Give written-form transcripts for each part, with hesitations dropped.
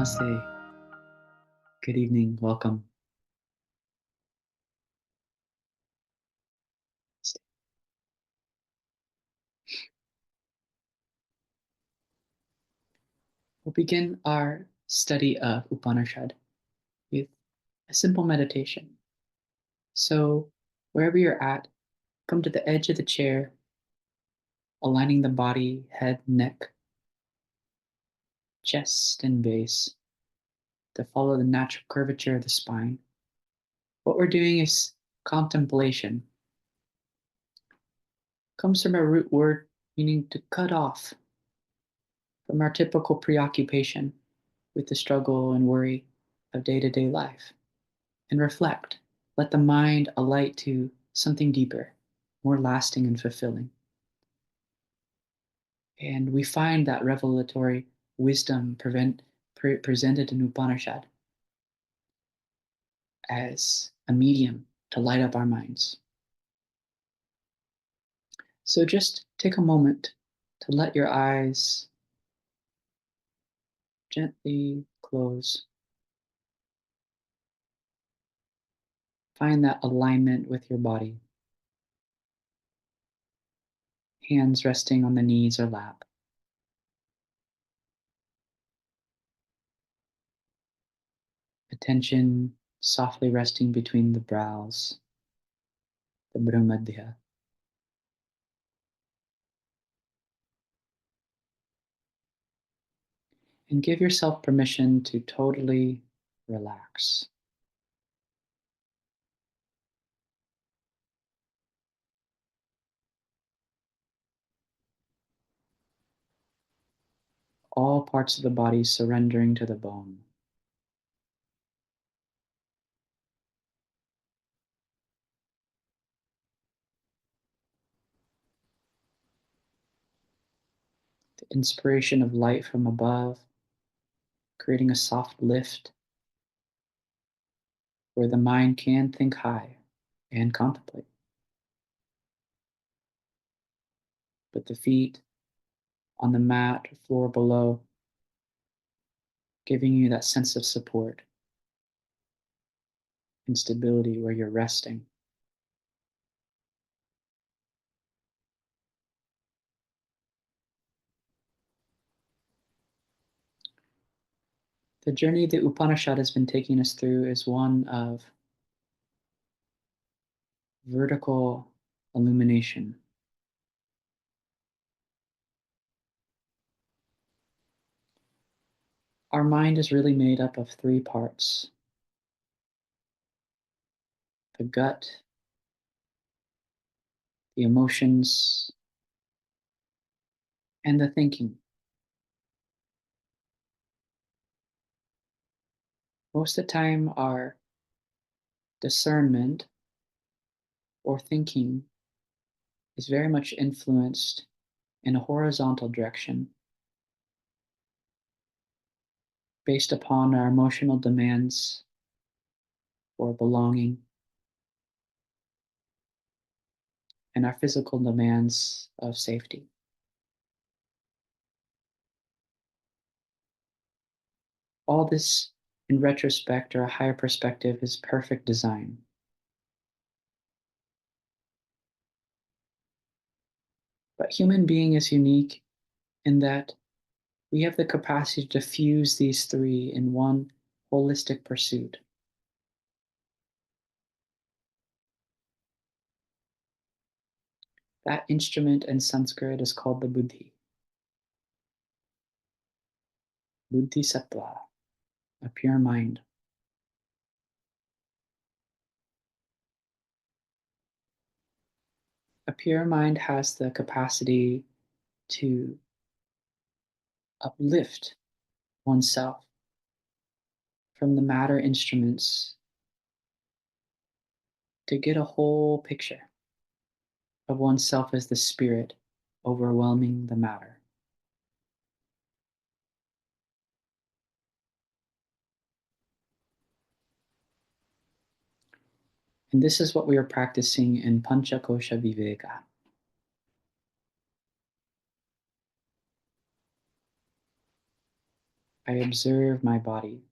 Namaste. Good evening. Welcome. We'll begin our study of Upanishad with a simple meditation. So, wherever you're at, come to the edge of the chair, aligning the body, head, neck, chest, and base to follow the natural curvature of the spine. What we're doing is contemplation. Comes from a root word meaning to cut off from our typical preoccupation with the struggle and worry of day-to-day life and reflect. Let the mind alight to something deeper, more lasting and fulfilling. And we find that revelatory wisdom presented in Upanishad as a medium to light up our minds. So just take a moment to let your eyes gently close. Find that alignment with your body. Hands resting on the knees or lap. Attention softly resting between the brows, the Brahmadhya. And give yourself permission to totally relax. All parts of the body surrendering to the bone. The inspiration of light from above, creating a soft lift where the mind can think high and contemplate. But the feet on the mat or floor below, giving you that sense of support and stability where you're resting. The journey the Upanishad has been taking us through is one of vertical illumination. Our mind is really made up of three parts: the gut, the emotions, and the thinking. Most of the time, our discernment or thinking is very much influenced in a horizontal direction based upon our emotional demands for belonging and our physical demands of safety. All this, in retrospect or a higher perspective, is perfect design. But human being is unique in that we have the capacity to fuse these three in one holistic pursuit. That instrument in Sanskrit is called the buddhi. Buddhi sattva, a pure mind. A pure mind has the capacity to uplift oneself from the matter instruments to get a whole picture of oneself as the spirit overwhelming the matter. And this is what we are practicing in Panchakosha Viveka. I observe my body,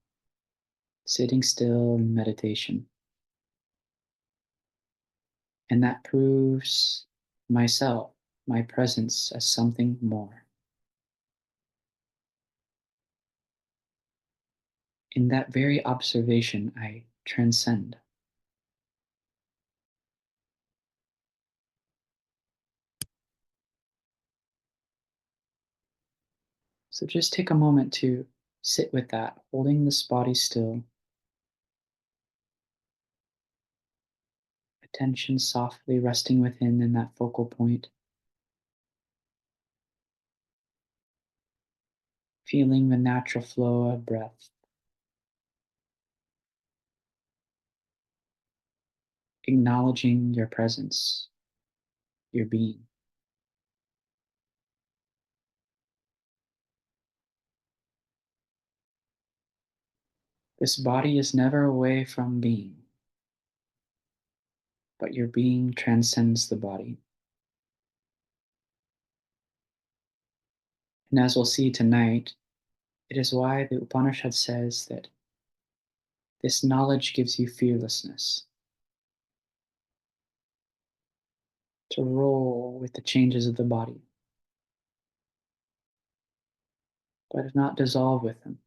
sitting still in meditation. And that proves myself, my presence, as something more. In that very observation, I transcend. So just take a moment to sit with that, holding this body still, attention softly resting within in that focal point, feeling the natural flow of breath, acknowledging your presence, your being. This body is never away from being, but your being transcends the body. And as we'll see tonight, it is why the Upanishad says that this knowledge gives you fearlessness to roll with the changes of the body, but not dissolve with them,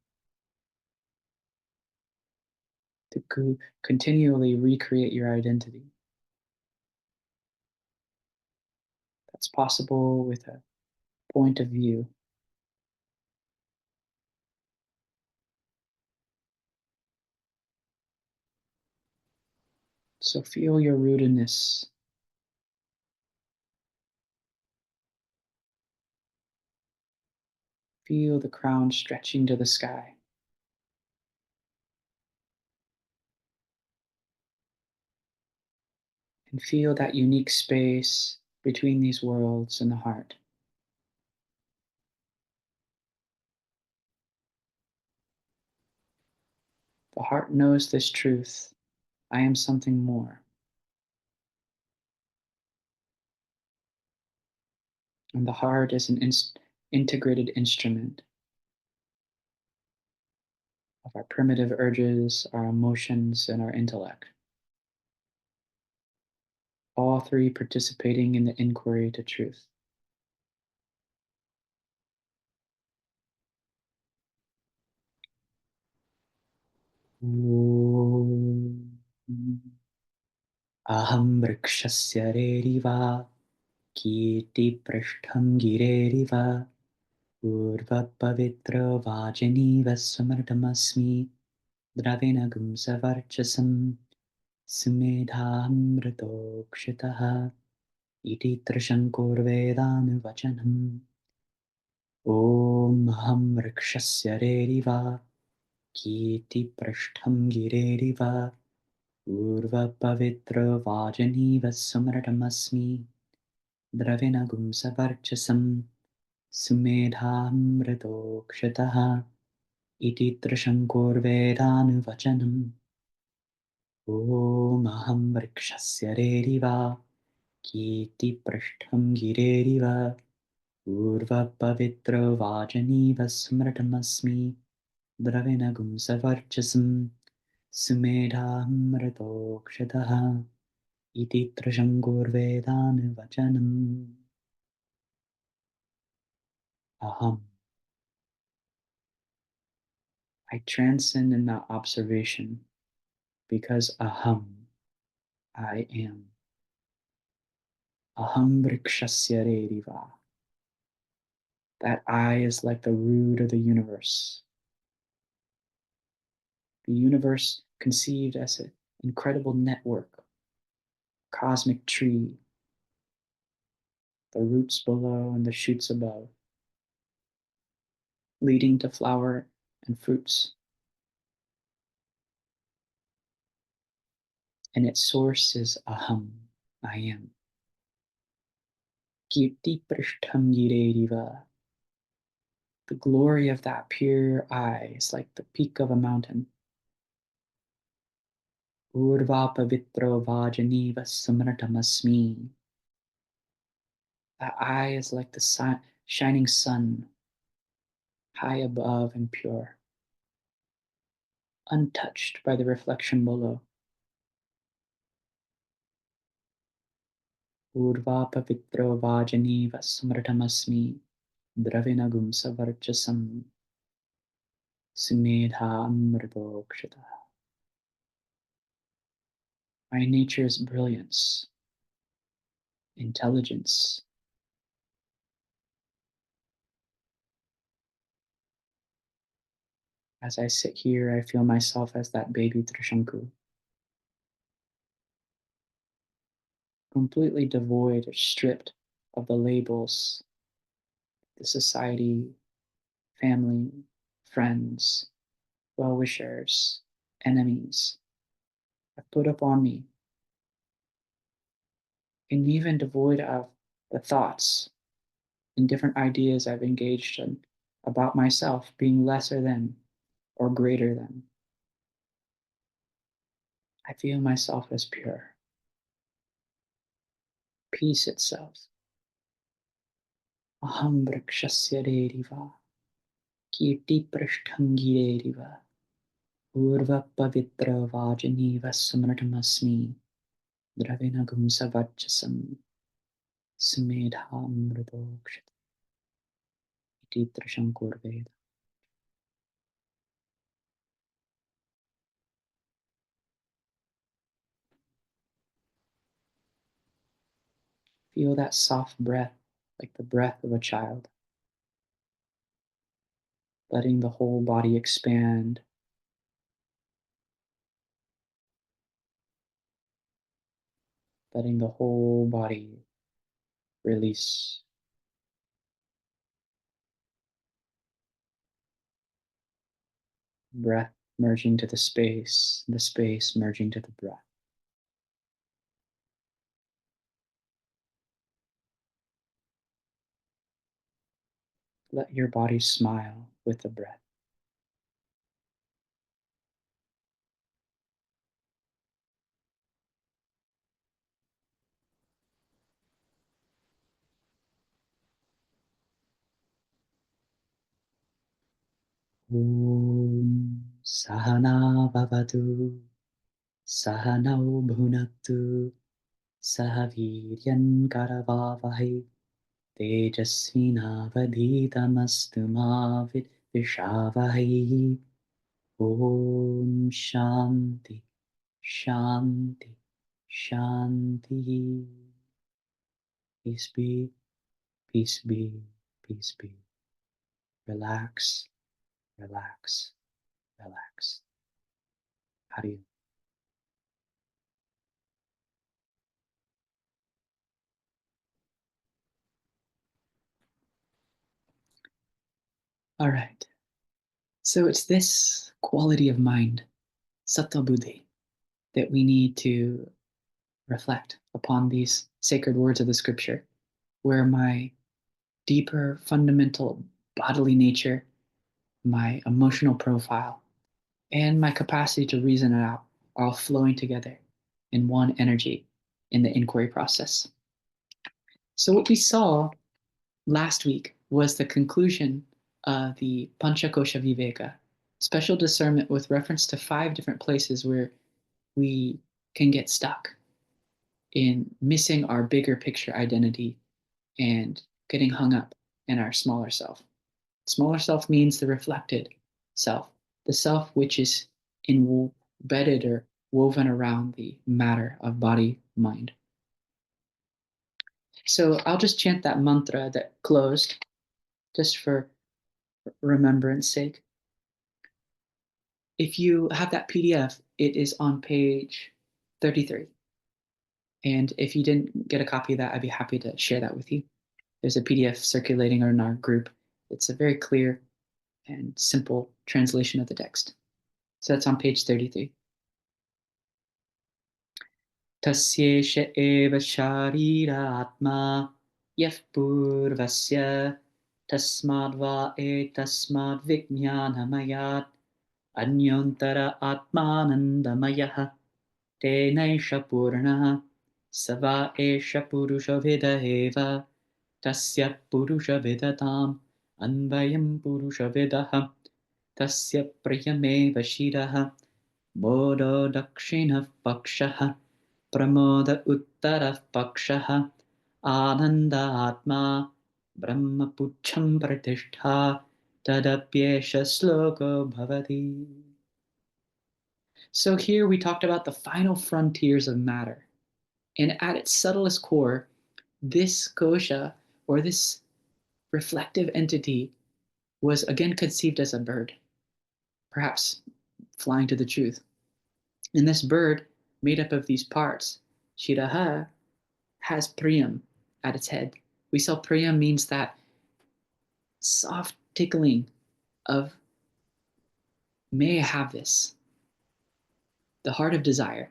to continually recreate your identity. That's possible with a point of view. So feel your rootedness. Feel the crown stretching to the sky. And feel that unique space between these worlds and the heart. The heart knows this truth. I am something more. And the heart is an integrated instrument of our primitive urges, our emotions, and our intellect. All three participating in the inquiry to truth. Aham vrikshasya reriva कीर्तिपृष्ठं गिरेरिव पूर्वपवित्रवाजिनीव समृतमस्मि द्रविणगुं सवर्चसं सुमेधामृतोक्षितः इति त्रिशङ्कुर्वेदानुवचनम् ॐ अहं वृक्षस्य रेरिव कीर्तिपृष्ठं गिरेरिव पूर्वपवित्रवाजिनीव समृतमस्मि द्रविणगुं सवर्चसं सुमेधामृतोक्षतः इति त्रिशङ्कुर्वेदानुवचनम् ॐ वृक्षस्य रेरिव कीर्तिपृष्ठं गिरेरिव पूर्वपवित्रवाजनीव स्मृतमस्मि द्रविणगुं सवर्चसं सुमेधामृतोक्षतः इति त्रिशङ्कुर्वेदानुवचनम् Aham. I transcend in that observation because aham, I am. Aham vrikshasya reriva. That I is like the root of the universe. The universe conceived as an incredible network, cosmic tree, the roots below and the shoots above, leading to flower and fruits. And its source is aham, I am. Kirti prishtham gireriva. The glory of that pure eye is like the peak of a mountain. Urva pavitro vajaniva samratamasmi. That eye is like the shining sun, high above and pure. untouched by the reflection below. Urvapavitro vajaniva smrtamasmi dravinagum savarchasam sumedha amritokshita. My nature's brilliance, intelligence. As I sit here, I feel myself as that baby Trishanku, completely devoid or stripped of the labels the society, family, friends, well-wishers, enemies have put upon me, and even devoid of the thoughts and different ideas I've engaged in about myself being lesser than or greater than. I feel myself as pure, peace itself. Aham brakshasya deriva, kirti prashtangireriva, urva pavitra vajaniva samratamasmi, dravinagum savajasam, smedham mridokshit, iti Trishankur Veda. Feel that soft breath, like the breath of a child, letting the whole body expand, letting the whole body release. Breath merging to the space merging to the breath. Let your body smile with the breath. Om Sahana Vavatu Sahanau Bhunaktu Sahaviryan Karavavahi Tejasvinavadhitamastu ma Vishavahi. Om Shanti Shanti Shanti. Peace be, peace be, peace be. Relax, relax, relax. Hari. All right. So it's this quality of mind, sattva buddhi, that we need to reflect upon these sacred words of the scripture, where my deeper, fundamental bodily nature, my emotional profile, and my capacity to reason it out are all flowing together in one energy in the inquiry process. So, what we saw last week was the conclusion of the Panchakosha Viveka, special discernment with reference to 5 different places where we can get stuck in missing our bigger picture identity and getting hung up in our smaller self. Smaller self means the reflected self, the self which is embedded or woven around the matter of body, mind. So I'll just chant that mantra that closed, just for remembrance sake. If you have that PDF, it is on page 33. And if you didn't get a copy of that, I'd be happy to share that with you. There's a PDF circulating in our group. It's a very clear and simple translation of the text. So that's on page 33. Tasyesha eva sharira atma yaf purvasya tasmad va etasmad vijnanamayat anyontara atmanandamayaha tenaisha purnaha sava esha purusha vida eva tasya purusha vidatam anvayam purusha vidaha Tasya priyameva shiraha bodo dakshina pakshaha pramoda uttara pakshaha ananda atma brahma pucham pratishtha tadapyesha sloko bhavati. So here we talked about the final frontiers of matter. And at its subtlest core, this kosha, or this reflective entity, was again conceived as a bird, perhaps flying to the truth. And this bird, made up of these parts, Shiraha, has priyam at its head. We saw priyam means that soft tickling of, may I have this, the heart of desire.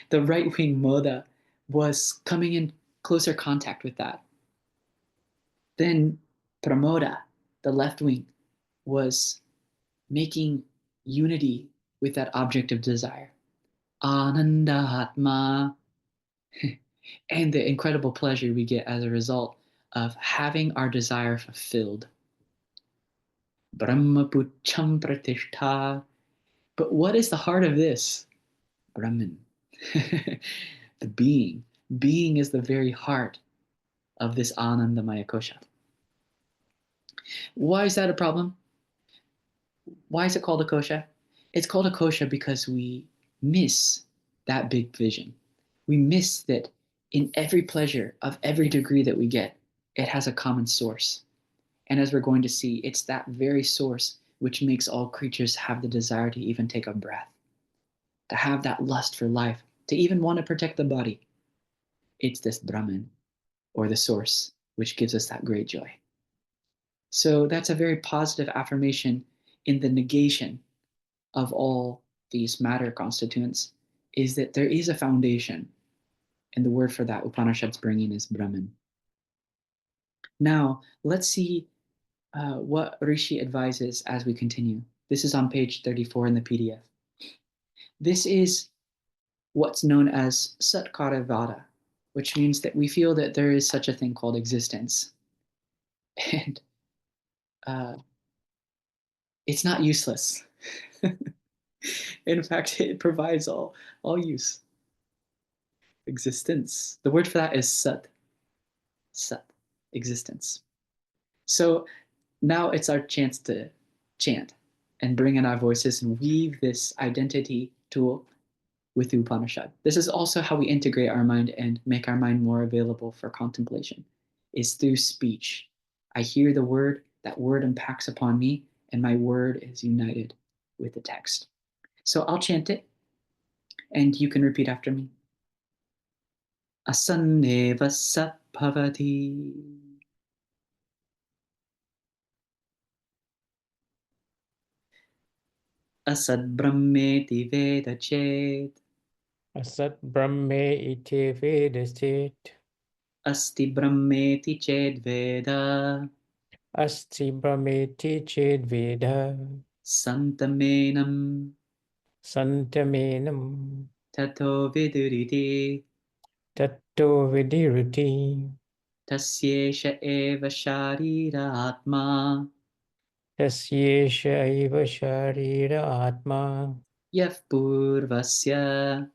The right wing moda was coming in closer contact with that. Then pramoda, the left wing, was making unity with that object of desire. Ananda Atma, and the incredible pleasure we get as a result of having our desire fulfilled. Brahmapucham pratishtha. But what is the heart of this? Brahman. The being. Being is the very heart of this Anandamaya Kosha. Why is that a problem? Why is it called a kosha? It's called a kosha because we miss that big vision. We miss that in every pleasure of every degree that we get, it has a common source. And as we're going to see, it's that very source which makes all creatures have the desire to even take a breath, to have that lust for life, to even want to protect the body. It's this Brahman, or the source, which gives us that great joy. So that's a very positive affirmation in the negation of all these matter constituents, is that there is a foundation, and the word for that Upanishad's bringing is Brahman. Now, let's see what Rishi advises as we continue. This is on page 34 in the PDF. This is what's known as Satkarivada, which means that we feel that there is such a thing called existence. And it's not useless. In fact, it provides all use. Existence. The word for that is Sat. Sat. Existence. So now it's our chance to chant and bring in our voices and weave this identity tool with the Upanishad. This is also how we integrate our mind and make our mind more available for contemplation, is through speech. I hear the word, that word impacts upon me, and my word is united with the text. So I'll chant it, and you can repeat after me. Asanneva sabhavati. Asad brahmeti veda chet. Asat Brahme iti Vedasit. Asti brahmeti ched veda. Asti Brahmeti Ched Veda. Santamenam Santamenam. tato viduriti. Tatto Vidiriti. Tasyesha eva sharira atma. Tasyesha Aiva Sharira Atma. Yaf purvasya.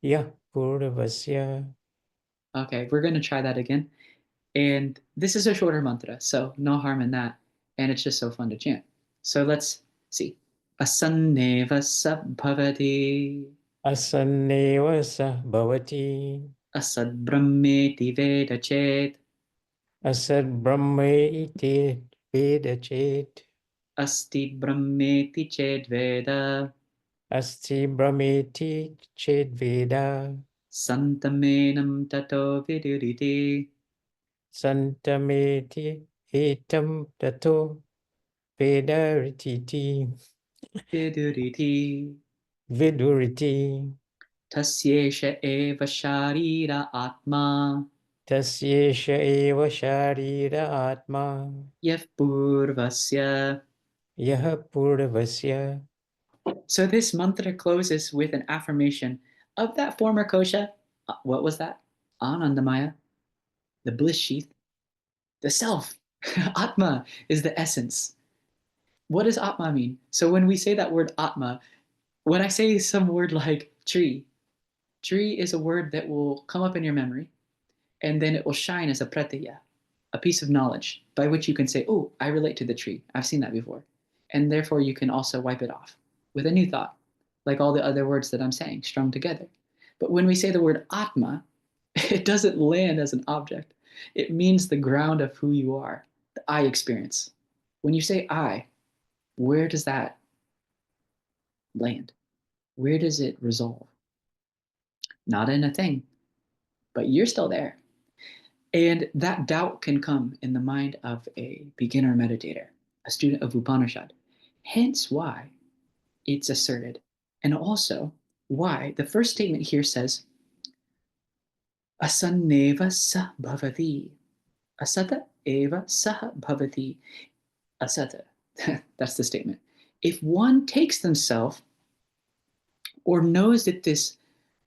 Yah Purvasya. Okay, we're going to try that again. And this is a shorter mantra, so no harm in that. And it's just so fun to chant. So let's see. Asanneva sabhavati. Asanneva Sah Bhavati. Asad brahmeti veda chet. Asad Brahme iti Veda Chet. Asti brahmeti ched veda. Asti Brahmeti Ched Veda. Santamenam tato viduriti. Santameti etam tato vedarititi Viduriti. viduriti Tasyesha eva sharira atma. tasyesha eva sharira atma Yaf purvasya. yaha purvasya. So this mantra closes with an affirmation of that former kosha. What was that? Anandamaya, the bliss sheath, the self. Atma is the essence. What does Atma mean? So when we say that word Atma, when I say some word like tree, tree is a word that will come up in your memory, and then it will shine as a pratya, a piece of knowledge by which you can say, oh, I relate to the tree. I've seen that before. And therefore you can also wipe it off with a new thought, like all the other words that I'm saying strung together. But when we say the word Atma, it doesn't land as an object. It means the ground of who you are, the I experience. When you say I, where does that land? Where does it resolve? Not in a thing, but you're still there. And that doubt can come in the mind of a beginner meditator, a student of Upanishad. Hence why it's asserted. And also why the first statement here says, Asanneva sa bhavati. Asata eva sah bhavati. Asata. That's the statement. If one takes themselves or knows that this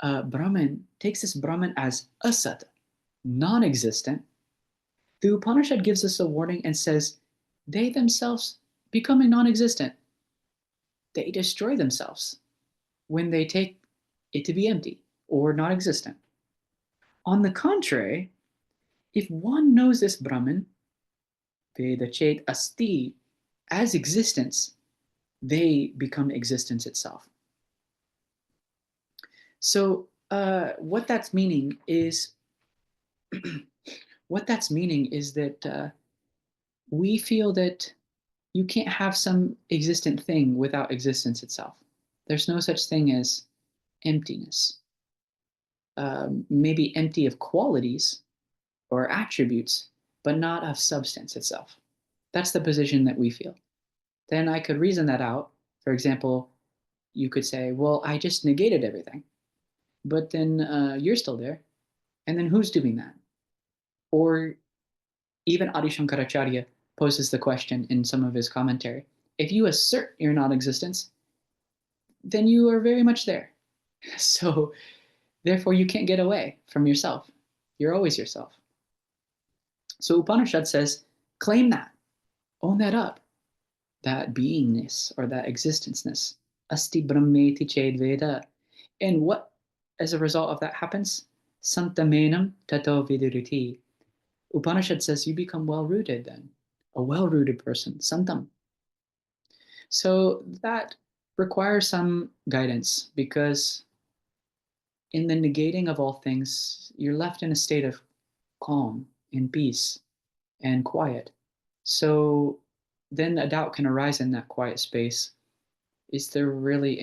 Brahman takes this Brahman as asata, non-existent, the Upanishad gives us a warning and says they themselves becoming non-existent. They destroy themselves when they take it to be empty or non-existent. On the contrary, if one knows this Brahman, Veda Chet Asti, as existence, they become existence itself. So what that's meaning is that we feel that you can't have some existent thing without existence itself. There's no such thing as emptiness. Maybe empty of qualities or attributes, but not of substance itself. That's the position that we feel. Then I could reason that out. For example, you could say, well, I just negated everything, but then you're still there. And then who's doing that? Or even Adi Shankaracharya poses the question in some of his commentary. If you assert your non-existence, then you are very much there. So therefore you can't get away from yourself. You're always yourself. So Upanishad says, claim that, own that up, that beingness or that existenceness. Asti brahmeti ched veda. And what, as a result of that happens? Santamenam tato viduriti. Upanishad says you become well-rooted then, a well-rooted person, santam. So that requires some guidance because in the negating of all things, you're left in a state of calm and peace and quiet. So then a doubt can arise in that quiet space. Is there really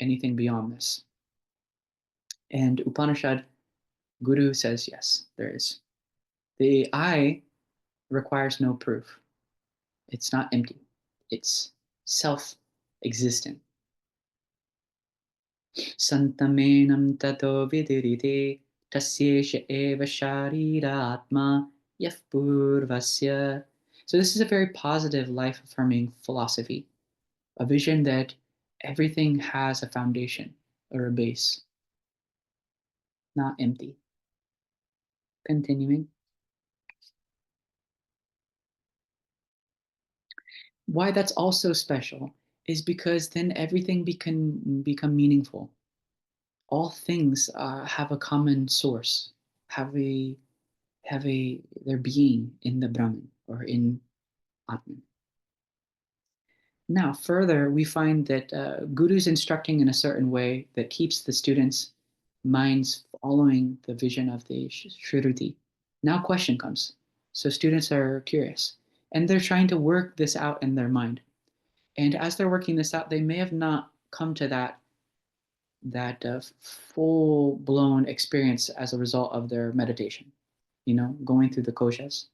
anything beyond this? And Upanishad Guru says yes, there is. The I requires no proof. It's not empty. It's self-existent. Santamenam tato vidirite tasyesha eva sharira atma yaf purvasya. So this is a very positive, life-affirming philosophy, a vision that everything has a foundation or a base, not empty. Continuing. Why that's also special is because then everything can become meaningful. All things have a common source, have their being in the Brahman or in Atman. Now, further, we find that Guru's instructing in a certain way that keeps the students' minds following the vision of the Shruti. Now, question comes. So students are curious, and they're trying to work this out in their mind. And as they're working this out, they may have not come to that full-blown experience as a result of their meditation. You know, going through the koshas,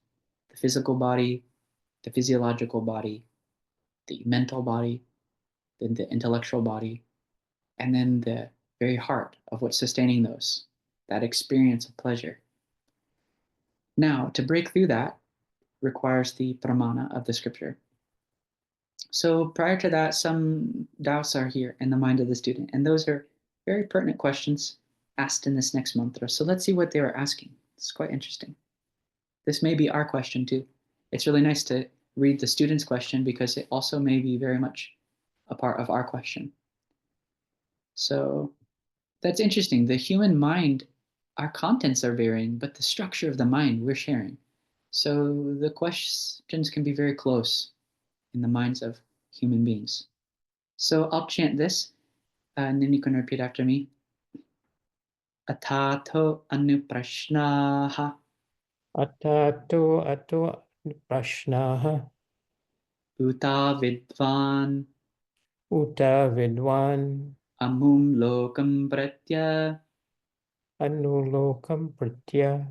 the physical body, the physiological body, the mental body, then the intellectual body, and then the very heart of what's sustaining those, that experience of pleasure. Now, to break through that requires the pramana of the scripture. So prior to that, some doubts are here in the mind of the student, and those are very pertinent questions asked in this next mantra. So let's see what they were asking. It's quite interesting. This may be our question too. It's really nice to read the student's question because it also may be very much a part of our question. So that's interesting. The human mind, our contents are varying, but the structure of the mind we're sharing. So the questions can be very close in the minds of human beings. So I'll chant this, and then you can repeat after me. Atato anuprashnaha Atato prashnaha uta vidvan uta vidwan amum lokam pratya anulokam pratya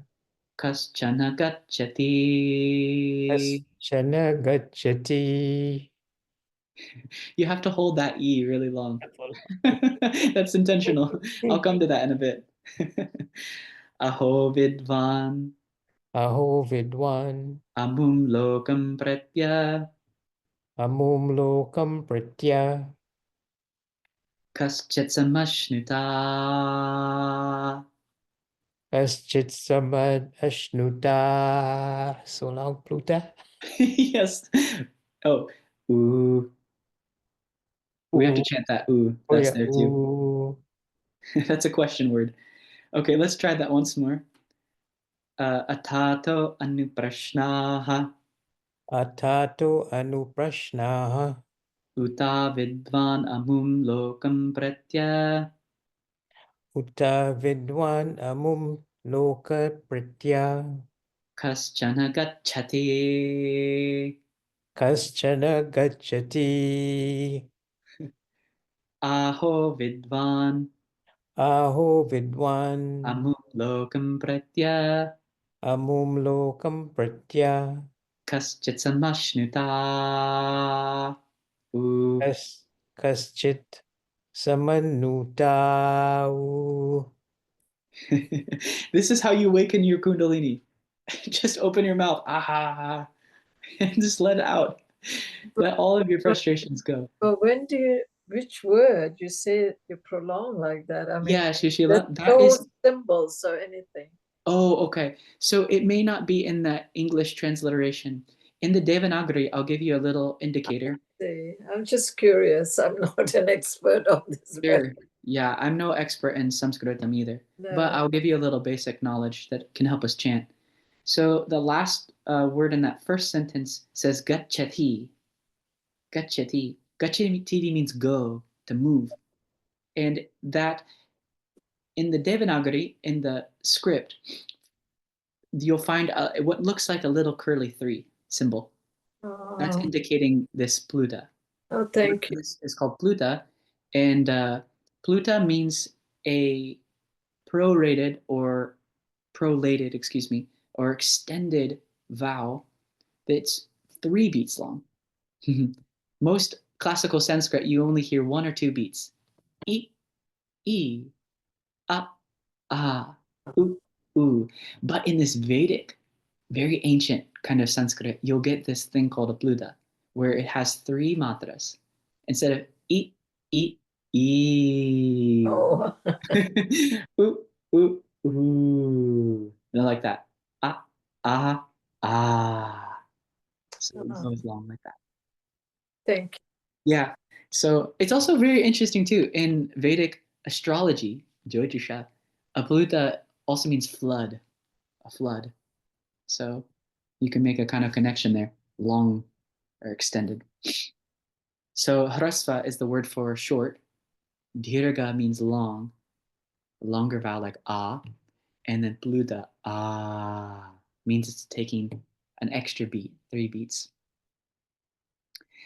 kaschana gacchati. kaschana gacchati. You have to hold that E really long. That's intentional. I'll come to that in a bit. Aho vidvan Aho vidwan amum lokam pratya amum lokam pratya kaschat samashnuta. kaschit samad ashnuta. So long, Pluta. Yes. Oh, ooh. We have to Ooh. chant that ooh. Oh That's yeah. there too. Ooh. That's a question word. Okay, let's try that once more. Atato anuprashnaha Atato anuprashnaha uta vidvan amum lokam pratya uta vidwan amum loka pratya kaschana gacchati. kaschana gacchati. Aho vidvan Aho vidwan amum lokam pratya amum lokam pratya kaschit samashnuta. Ooh. kaschit samanutau. This is how you waken your kundalini. Just open your mouth, aha, and just let it out. But, Let all of your but, frustrations go. but when do you, which word you say you prolong like that? I mean, Yeah, there's Shushila, that no is. symbols or anything. Oh, okay. So it may not be in the English transliteration. In the Devanagari, I'll give you a little indicator. See, I'm just curious. I'm not an expert on this. Sure. Yeah, I'm no expert in Sanskritam either, but No. I'll give you a little basic knowledge that can help us chant. So the last word in that first sentence says gacchati. Gacchati. Gacchati means go, to move. And that in the Devanagari, in the script, you'll find what looks like a little curly 3 symbol. That's Oh, indicating this Pluta. oh, thank you. This is called Pluta, and Pluta means a prorated or prolated, excuse me, or extended vowel that's 3 beats long. Most classical Sanskrit, you only hear 1 or 2 beats. E, e, a, ah, ooh. But in this Vedic, very ancient kind of Sanskrit, you'll get this thing called a pluta, where it has 3 matras. Instead of eat, eat, ee. Oh, Ooh. Like that. Ah, ah, ah. So it goes long like that. thank Yeah. So it's also very interesting too in Vedic astrology, Jyotisha, a pluta also means flood, a flood. So you can make a kind of connection there, long or extended. So hrasva is the word for short. Dirga means long, a longer vowel like ah, and then pluta ah means it's taking an extra beat, 3 beats.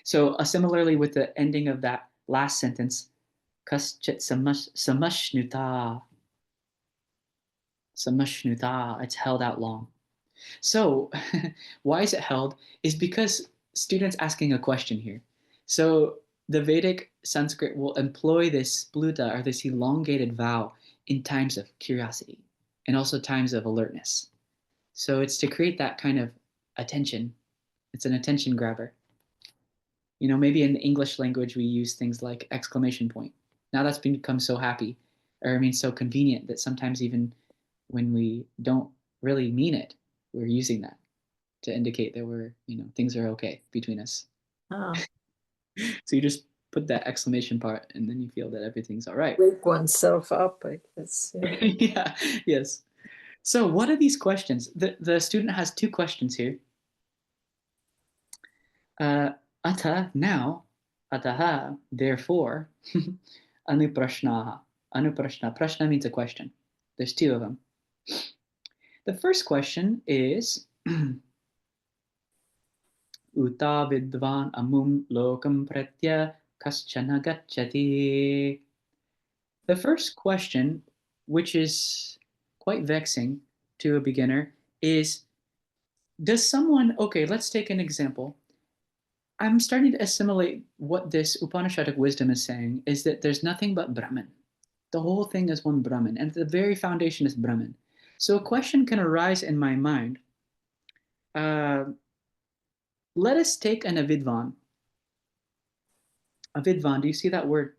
So similarly with the ending of that last sentence, kaschit samashnuta, samashnuta, it's held out long. So why is it held? Is because students asking a question here. So the Vedic Sanskrit will employ this pluta or this elongated vowel in times of curiosity and also times of alertness. So it's to create that kind of attention. It's an attention grabber. You know, maybe in the English language we use things like exclamation point. Now that's become so happy, or I mean so convenient that sometimes even when we don't really mean it, we're using that. to indicate that we're, things are okay between us. Ah, So you just put that exclamation part, and then you feel that everything's all right. wake oneself up, I guess. Yeah. Yeah, yes. So what are these questions? The student has two questions here. Atha, now, ataha, therefore, anuprashnaha. Anuprashna. Prashna means a question. There's two of them. The first question is, Uta vidvan amum lokam pratya kaschana gacchati. The first question, which is quite vexing to a beginner, is, does someone, okay, let's take an example. I'm starting to assimilate what this Upanishadic wisdom is saying is that there's nothing but Brahman. The whole thing is one Brahman, and the very foundation is Brahman. So a question can arise in my mind. Let us take an avidvan. Avidvan, do you see that word?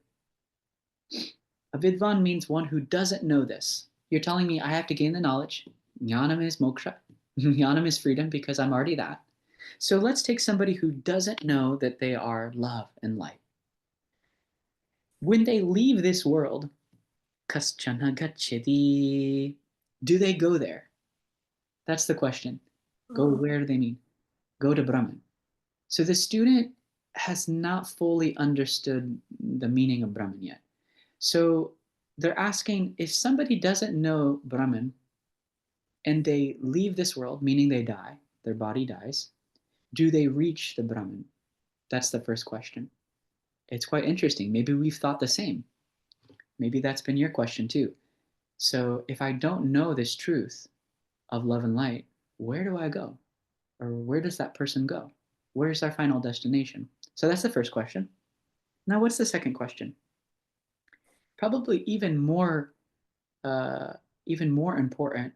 Avidvan means one who doesn't know this. You're telling me I have to gain the knowledge. Jnanam is moksha. Jnanam is freedom because I'm already that. So let's take somebody who doesn't know that they are love and light. When they leave this world, kaschana gacchati, do they go there? That's the question. Go where do they mean? Go to Brahman. So the student has not fully understood the meaning of Brahman yet. So they're asking, if somebody doesn't know Brahman and they leave this world, meaning they die, their body dies, do they reach the Brahman? That's the first question. It's quite interesting. Maybe we've thought the same. Maybe that's been your question too. So if I don't know this truth of love and light, where do I go? Or where does that person go? Where's our final destination? So that's the first question. Now, what's the second question? Probably even more important,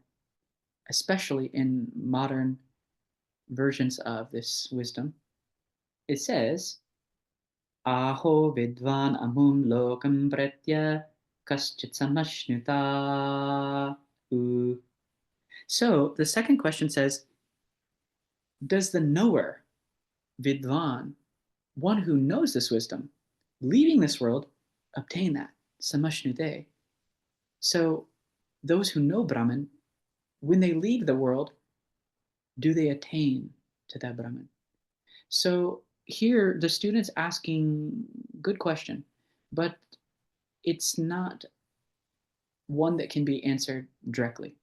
especially in modern versions of this wisdom. It says, Aho vidvan amum lokam pratya kaschit samashnuta. So the second question says, does the knower, vidvan, one who knows this wisdom, leaving this world, obtain that? Samashnute. So those who know Brahman, when they leave the world, do they attain to that Brahman? So here the student's asking good question, but it's not one that can be answered directly.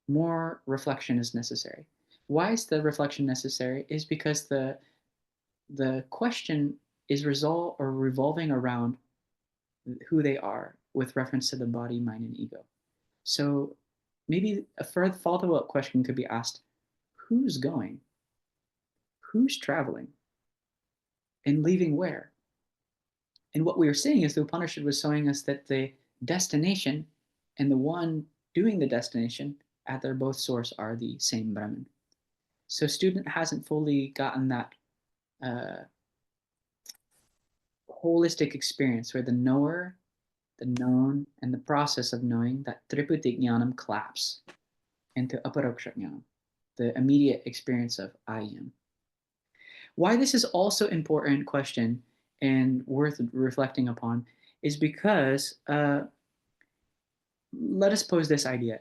More reflection is necessary. Why is the reflection necessary? Is because the question is revolving around who they are with reference to the body, mind, and ego. So maybe a further follow-up question could be asked, who's going? Who's traveling? And leaving where? And what we were seeing is the Upanishad was showing us that the destination and the one doing the destination at their both source are the same Brahman. So student hasn't fully gotten that holistic experience where the knower, the known, and the process of knowing, that triputi jnanam collapse into aparoksha jnanam, the immediate experience of I am. Why this is also important question and worth reflecting upon is because let us pose this idea.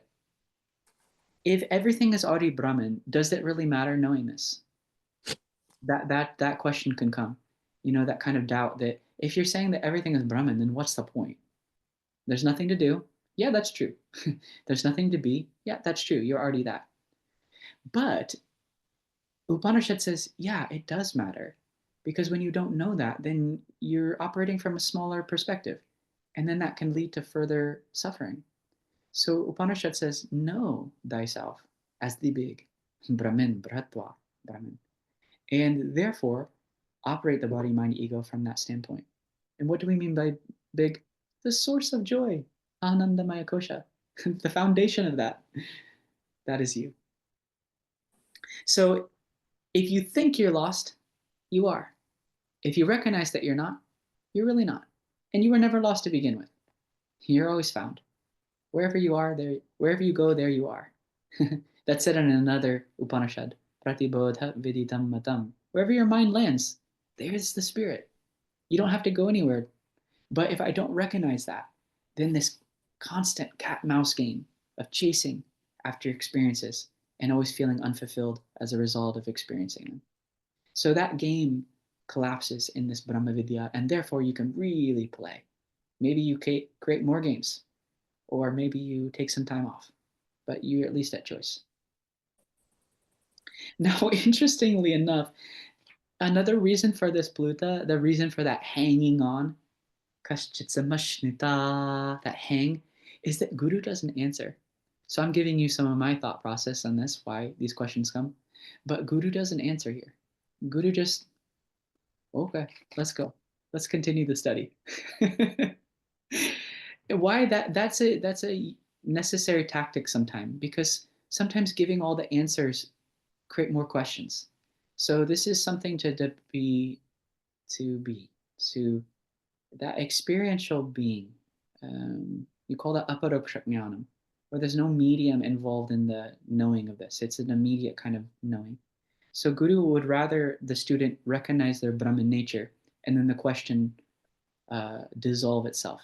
If everything is already Brahman, does it really matter knowing this? That question can come. That kind of doubt that if you're saying that everything is Brahman, then what's the point? There's nothing to do. Yeah, that's true. There's nothing to be. Yeah, that's true. You're already that. But Upanishad says, yeah, it does matter. Because when you don't know that, then you're operating from a smaller perspective. And then that can lead to further suffering. So Upanishad says, know thyself as the big, Brahman, Bratva, Brahman. And therefore, operate the body, mind, ego from that standpoint. And what do we mean by big? The source of joy, Anandamaya Kosha, the foundation of that is you. So if you think you're lost, you are. If you recognize that you're not, you're really not. And you were never lost to begin with. You're always found. Wherever you are, there, wherever you go, there you are. That's said in another Upanishad, pratibodha viditam matam. Wherever your mind lands, there's the spirit. You don't have to go anywhere. But if I don't recognize that, then this constant cat-mouse game of chasing after experiences and always feeling unfulfilled as a result of experiencing them. So that game collapses in this Brahmavidya, and therefore you can really play. Maybe you create more games, or maybe you take some time off, but you're at least at choice. Now, interestingly enough, another reason for this pluta, the reason for that hanging on, kaschitsamashnita, that hang, is that Guru doesn't answer. So I'm giving you some of my thought process on this, why these questions come. But Guru doesn't answer here. Guru just, okay, let's go. Let's continue the study. Why that's a necessary tactic sometimes, because sometimes giving all the answers create more questions. So this is something to be that experiential being. You call that aparokshajnanam, where there's no medium involved in the knowing of this. It's an immediate kind of knowing. So Guru would rather the student recognize their Brahman nature and then the question dissolve itself.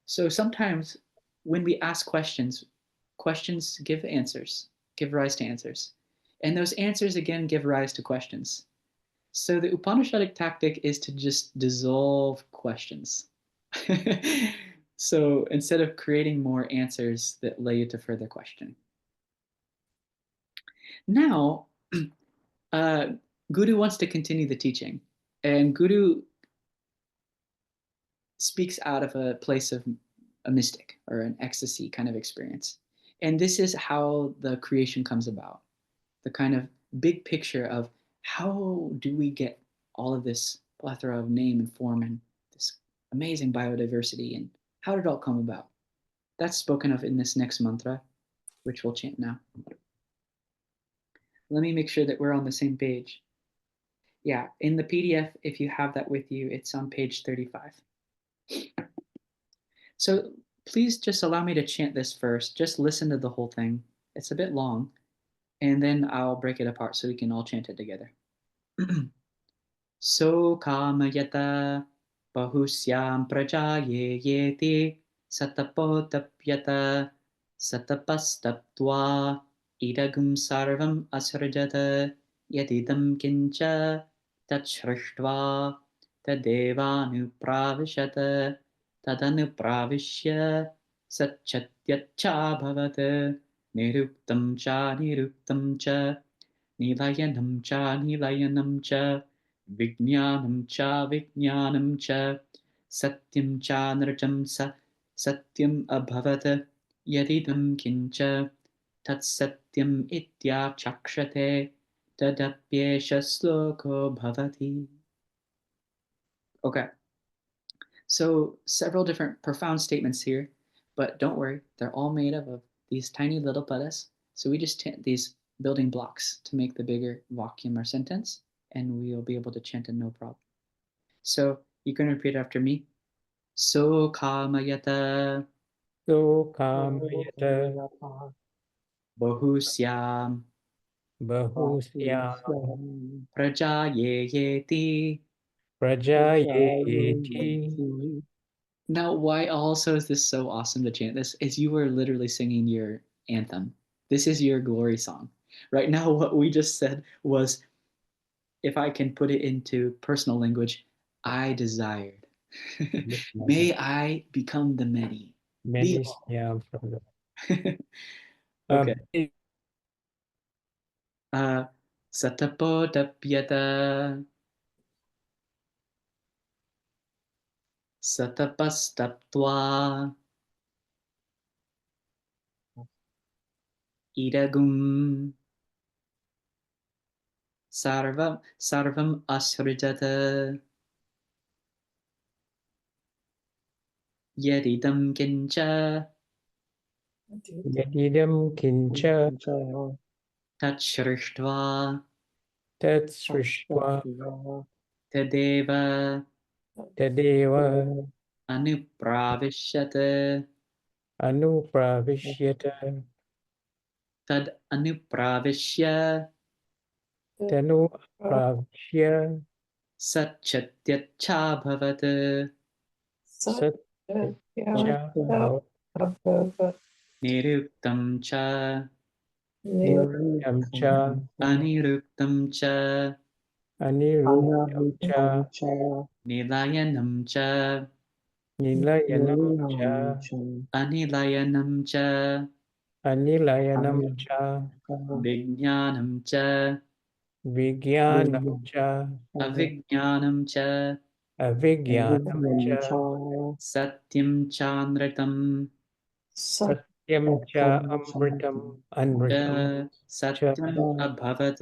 So sometimes when we ask questions, questions give answers, give rise to answers. And those answers again give rise to questions. So the Upanishadic tactic is to just dissolve questions. So instead of creating more answers that lay you to further questioning. Now, Guru wants to continue the teaching, and Guru speaks out of a place of a mystic or an ecstasy kind of experience. And this is how the creation comes about, the kind of big picture of how do we get all of this plethora of name and form and this amazing biodiversity, and how did it all come about? That's spoken of in this next mantra, which we'll chant now. Let me make sure that we're on the same page. Yeah, in the PDF, if you have that with you, it's on page 35. So please just allow me to chant this first. Just listen to the whole thing. It's a bit long, and then I'll break it apart so we can all chant it together. So kamayata bahusyam prajaye yeti satapotapyata satapastaptva idagum sarvam asrajata yadidam kincha tachrishtva tadevanupravishata tadanupravishya satchatyacha bhavat niruktam cha nilayanam cha Vijnanam cha satyam cha nrjam satyam abhavat yadidam kincha tat satyam itya chakshate tadapyesha sloko bhavati. Okay, so several different profound statements here, but don't worry, they're all made up of these tiny little padas. So we just chant these building blocks to make the bigger vakyam or sentence, and we'll be able to chant it no problem. So you can repeat after me. So kamayata So kamayata bahusyam bahusyam prajayeti. prajayeti. Now, why also is this so awesome to chant this? Is you are literally singing your anthem. This is your glory song. Right now, what we just said was, if I can put it into personal language, I desired. May I become the many. Many from the Okay. Satapodapyata satapastaptva idagum sarvam asrijata yadidam kincha yadidam kincha tachrishtva tat srishtva tadeva tadeva anupravishyata anupravishyata tad anupravishya Tanu pravya Satchatyaccha bhavat satya bhavat niruktam cha niruktam cha aniruktam cha anirudham cha nilayanam cha nilayanam cha anilayanam cha anilayanam cha vijnanam cha vijnanam cha avijnanam cha avijnanam cha satyam chandratam satyam cha amritam anritam cha cha satyam abhavat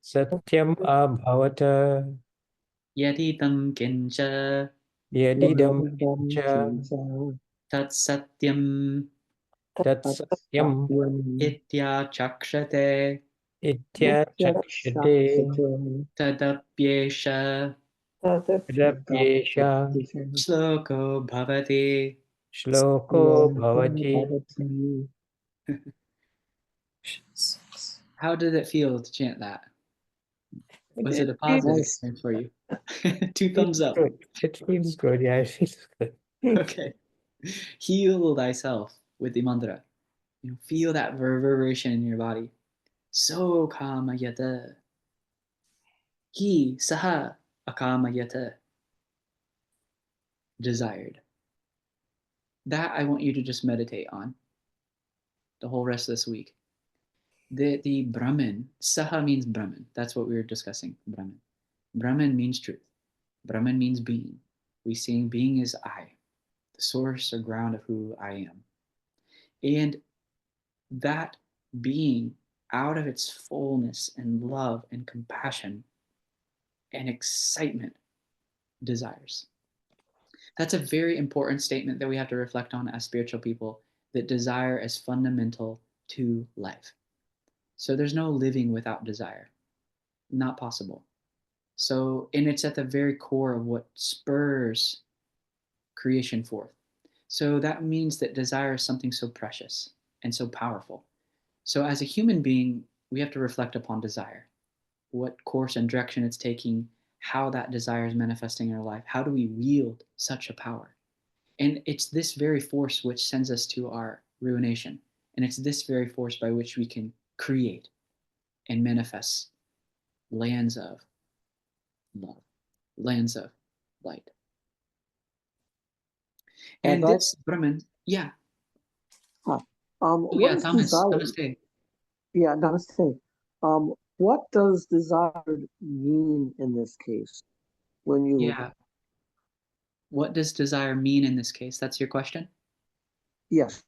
satyam abhavata yaditam kincha yadidam cha tat satyam tat satyam ityachakshate ityachakshate tadapyesha tadapyesha shloko bhavati. shloko bhavati. How did it feel to chant that? Was it a It positive feels experience for you? Two thumbs Feels up. good. It feels good. Yeah, it feels good. Okay. Heal thyself with the mantra. Feel that reverberation in your body. So kamayata. He saha akamayata. Desired. That I want you to just meditate on the whole rest of this week. The Brahman, saha means Brahman. That's what we were discussing, Brahman. Brahman means truth. Brahman means being. We saying being is I, the source or ground of who I am. And that being, out of its fullness and love and compassion and excitement, desires. That's a very important statement that we have to reflect on as spiritual people, that desire is fundamental to life. So there's no living without desire. Not possible. So, and it's at the very core of what spurs creation forth. So that means that desire is something so precious and so powerful. So as a human being, we have to reflect upon desire, what course and direction it's taking, how that desire is manifesting in our life. How do we wield such a power? And it's this very force which sends us to our ruination. And it's this very force by which we can create and manifest lands of love, lands of light. And this Brahman, yeah. What is Thomas, desire? namaste. Yeah, namaste. What does desire mean in this case? When you What does desire mean in this case? That's your question? Yes.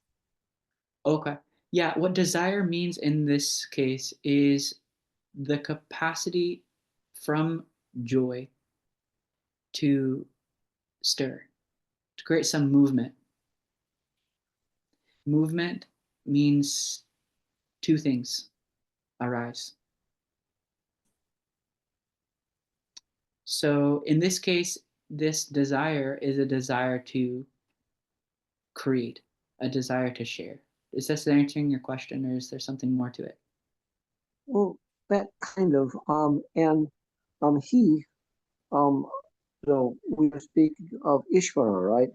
Okay. Yeah, what desire means in this case is the capacity from joy to stir, to create some movement. Movement means two things arise. So in this case, this desire is a desire to create, a desire to share. Is this answering your question, or is there something more to it? Well, that kind of and he so we are speaking of Ishvara, right?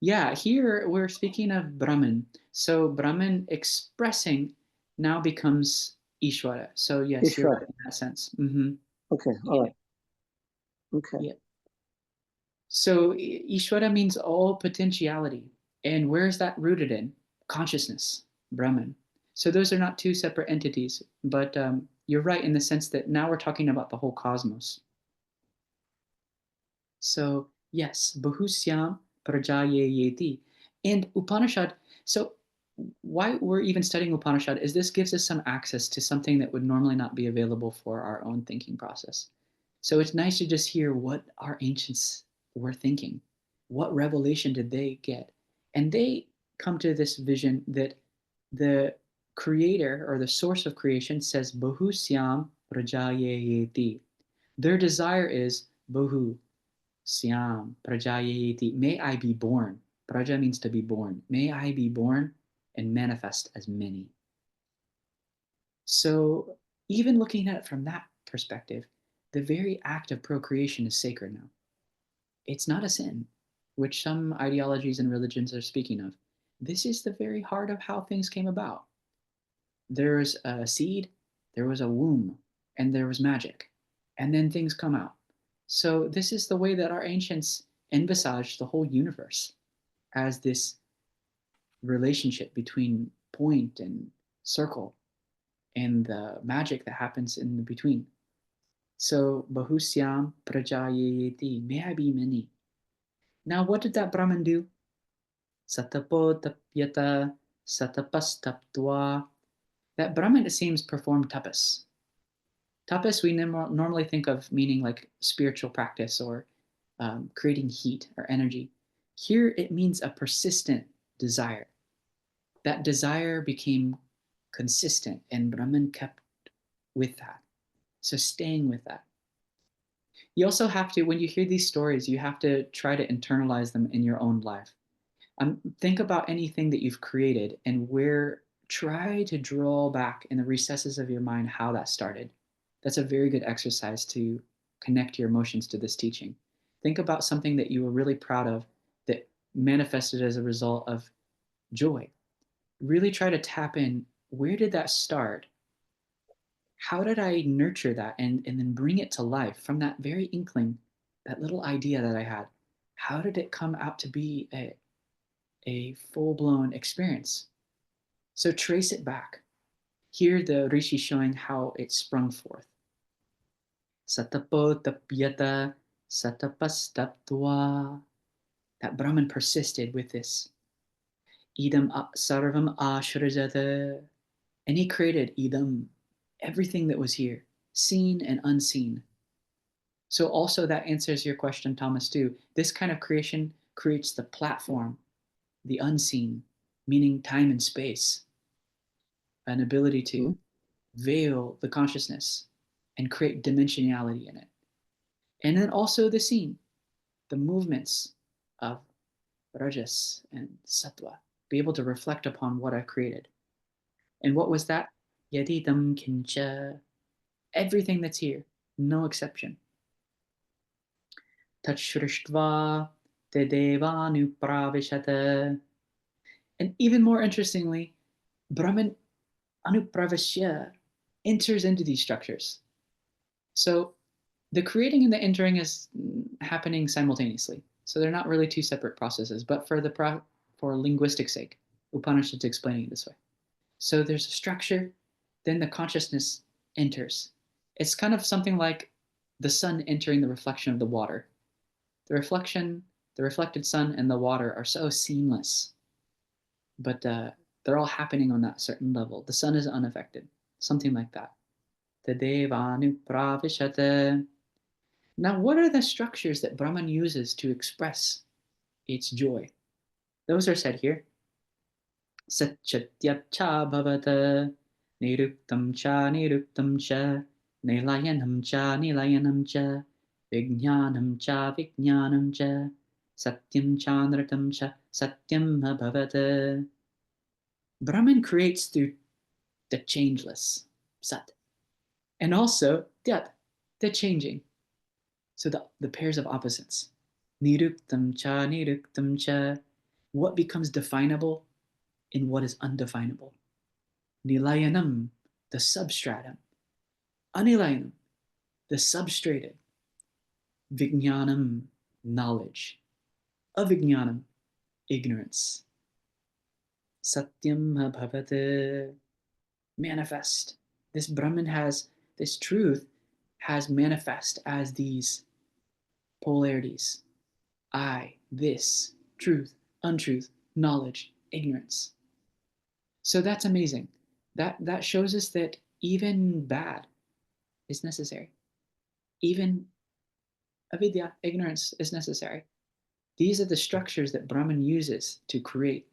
Yeah, here we're speaking of Brahman. So Brahman expressing now becomes Ishvara. So yes, Ishvara. you're right in that sense. Mm-hmm. Okay, all right. Okay. Yeah. So Ishvara means all potentiality. And where is that rooted in? Consciousness, Brahman. So those are not two separate entities, but you're right in the sense that now we're talking about the whole cosmos. So yes, Bahusyam Prajayayeti. And Upanishad, so why we're even studying Upanishad is this gives us some access to something that would normally not be available for our own thinking process. So it's nice to just hear what our ancients were thinking. What revelation did they get? And they come to this vision that the creator or the source of creation says, Bahusyam Prajayayeti. Their desire is Bahu, Syam, Prajayeti. May I be born. Praja means to be born. May I be born and manifest as many. So even looking at it from that perspective, the very act of procreation is sacred now. It's not a sin, which some ideologies and religions are speaking of. This is the very heart of how things came about. There's a seed, there was a womb, and there was magic, and then things come out. So this is the way that our ancients envisaged the whole universe, as this relationship between point and circle and the magic that happens in the between. So Bahusyam Prajayeti, may I be many. Now, what did that Brahman do? Satapo tapyata satapastaptva. That Brahman, it seems, performed tapas. Tapas we normally think of meaning like spiritual practice or creating heat or energy. Here it means a persistent desire. That desire became consistent, and Brahman kept with that. So staying with that. You also have to, when you hear these stories, you have to try to internalize them in your own life. Think about anything that you've created and try to draw back in the recesses of your mind how that started. That's a very good exercise to connect your emotions to this teaching. Think about something that you were really proud of that manifested as a result of joy. Really try to tap in, where did that start? How did I nurture that and then bring it to life from that very inkling, that little idea that I had? How did it come out to be a full-blown experience? So trace it back. Here the Rishi showing how it sprung forth. Satapo tapyata satapastaptva. That Brahman persisted with this. Idam sarvam ashrajata. And he created idam, everything that was here, seen and unseen. So also that answers your question, Thomas, too. This kind of creation creates the platform, the unseen, meaning time and space, an ability to veil the consciousness and create dimensionality in it. And then also the seen, the movements of rajas and sattva, be able to reflect upon what I've created. And what was that? Yadidam kincha, everything that's here, no exception. Tachshristva tedevanupravishata. And even more interestingly, Brahman anupravishya enters into these structures. So the creating and the entering is happening simultaneously. So they're not really two separate processes, but for linguistic sake, Upanishad's explaining it this way. So there's a structure, then the consciousness enters. It's kind of something like the sun entering the reflection of the water. The reflected sun and the water are so seamless, but they're all happening on that certain level. The sun is unaffected, something like that. Tadevanupravishate. Now, what are the structures that Brahman uses to express its joy? Those are said here. Satchatyacha bhavata, niruktam cha, nilayanam cha, vijnanam cha, satyam chandratam cha, satyam bhavata. Brahman creates through the changeless, sat, and also tyat, the changing. So the pairs of opposites. Niruktam cha, what becomes definable in what is undefinable. Nilayanam, the substratum. Anilayanam, the substrated. Vijnanam, knowledge. Avijnanam, ignorance. Satyam bhavate, manifest. This truth has manifest as these polarities. I, this, truth, untruth, knowledge, ignorance. So that's amazing. That shows us that even bad is necessary. Even avidya, ignorance, is necessary. These are the structures that Brahman uses to create.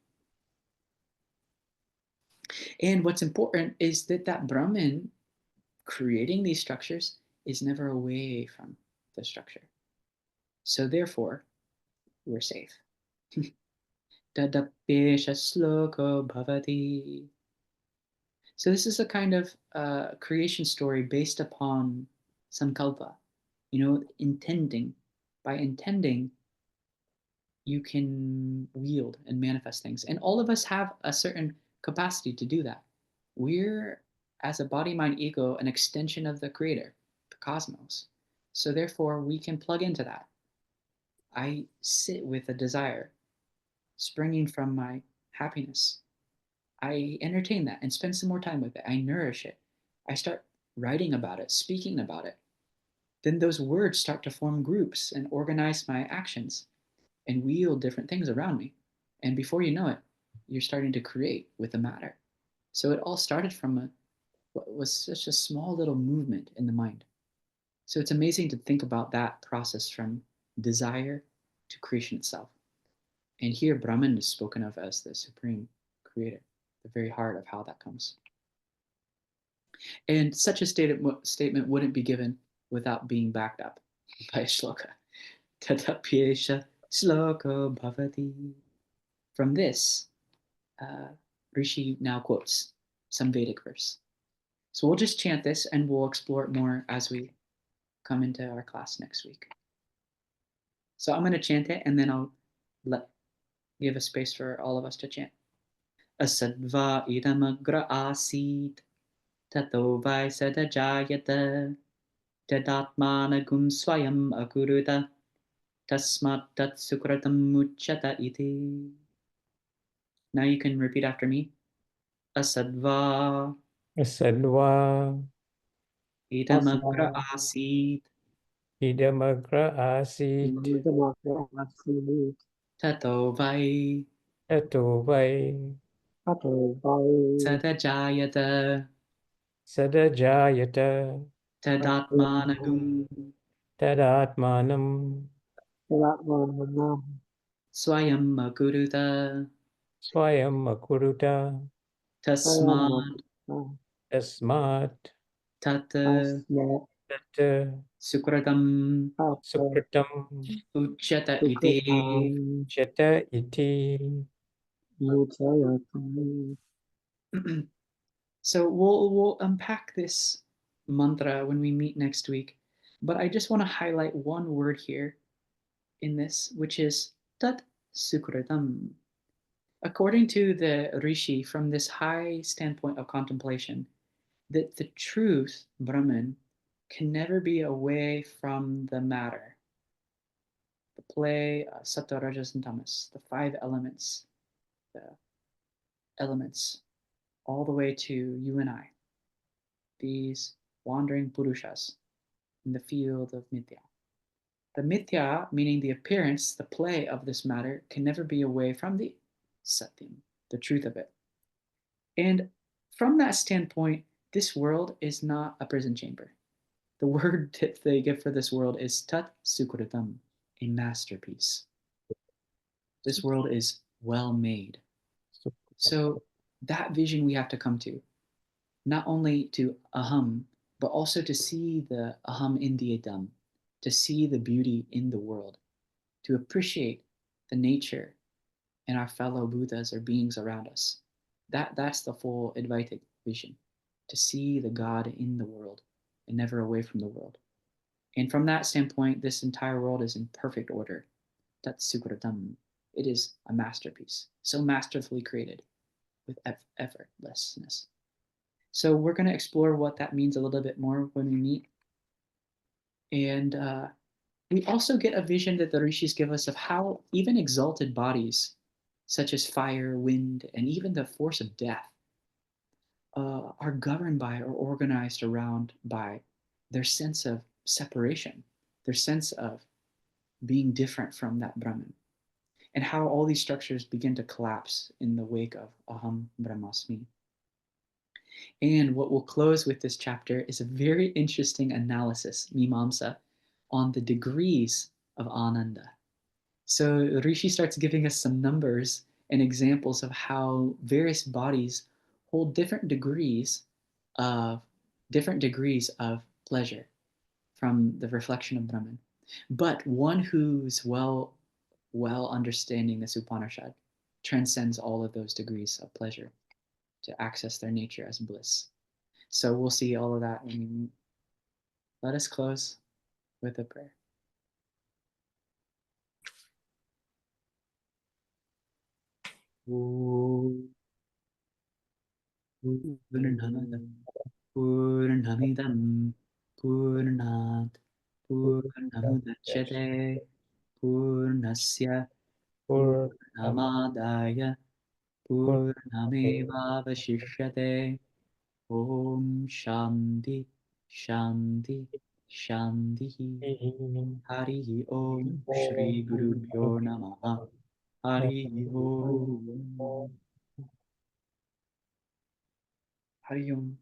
And what's important is that Brahman creating these structures is never away from the structure. So therefore, we're safe. Tadapesha sloko bhavati. So this is a kind of creation story based upon sankalpa, intending. By intending, you can wield and manifest things. And all of us have a certain capacity to do that. We're, as a body, mind, ego, an extension of the creator, the cosmos. So therefore, we can plug into that. I sit with a desire springing from my happiness. I entertain that and spend some more time with it. I nourish it. I start writing about it, speaking about it. Then those words start to form groups and organize my actions and wield different things around me. And before you know it, you're starting to create with the matter. So it all started from what was such a small little movement in the mind. So it's amazing to think about that process from desire to creation itself. And here, Brahman is spoken of as the supreme creator, the very heart of how that comes. And such a statement wouldn't be given without being backed up by a shloka. Tatapyesha sloko bhavati. From this, Rishi now quotes some Vedic verse. So we'll just chant this and we'll explore it more as we come into our class next week. So I'm going to chant it and then I'll give a space for all of us to chant. Asadva idamagra asid tato vai sadajayata tadatmana gum swayam akuruta tasmat tat sukratam muchata iti. Now you can repeat after me. Asadva Asadva idamagra asid idamagra asit tato vai tato vai sadajayata sadajayata tadatmanagum tadatmanam swayam akuruta swayam akuruta tasmat tasmat tat tat sukratam sukratam uchata iti. chata iti. So we'll unpack this mantra when we meet next week. But I just want to highlight one word here in this, which is tat sukratam. According to the Rishi, from this high standpoint of contemplation, that the truth, Brahman, can never be away from the matter. The play, Sattva, Rajas, and Tamas, the five elements, the elements, all the way to you and I, these wandering Purushas in the field of Mithya. The Mithya, meaning the appearance, the play of this matter, can never be away from the Satyam, the truth of it. And from that standpoint, this world is not a prison chamber. The word that they give for this world is Tat Sukritam, a masterpiece. This world is well made. So that vision we have to come to, not only to aham, but also to see the aham in the idam, to see the beauty in the world, to appreciate the nature and our fellow Buddhas or beings around us. That's the full Advaitic vision, to see the God in the world and never away from the world. And from that standpoint, this entire world is in perfect order. That's Sukratam. It is a masterpiece, so masterfully created with effortlessness. So we're going to explore what that means a little bit more when we meet. And we also get a vision that the rishis give us of how even exalted bodies, such as fire, wind, and even the force of death, are governed by or organized around by their sense of separation, their sense of being different from that Brahman, and how all these structures begin to collapse in the wake of Aham Brahmasmi. And what we'll close with this chapter is a very interesting analysis, Mimamsa, on the degrees of Ananda. So Rishi starts giving us some numbers and examples of how various bodies hold different degrees of pleasure from the reflection of Brahman. But one who's well understanding this Upanishad transcends all of those degrees of pleasure. to access their nature as bliss. So we'll see all of that when we meet. Let us close with a prayer. Purnamidam Purnat Purnamudachyate Purnasya Purnamadaya Purnamevavashishyate. Om Shanti Shanti Shanti. Hari Om Shri Guru Pyo Namaha. Hari Om. Hari Om.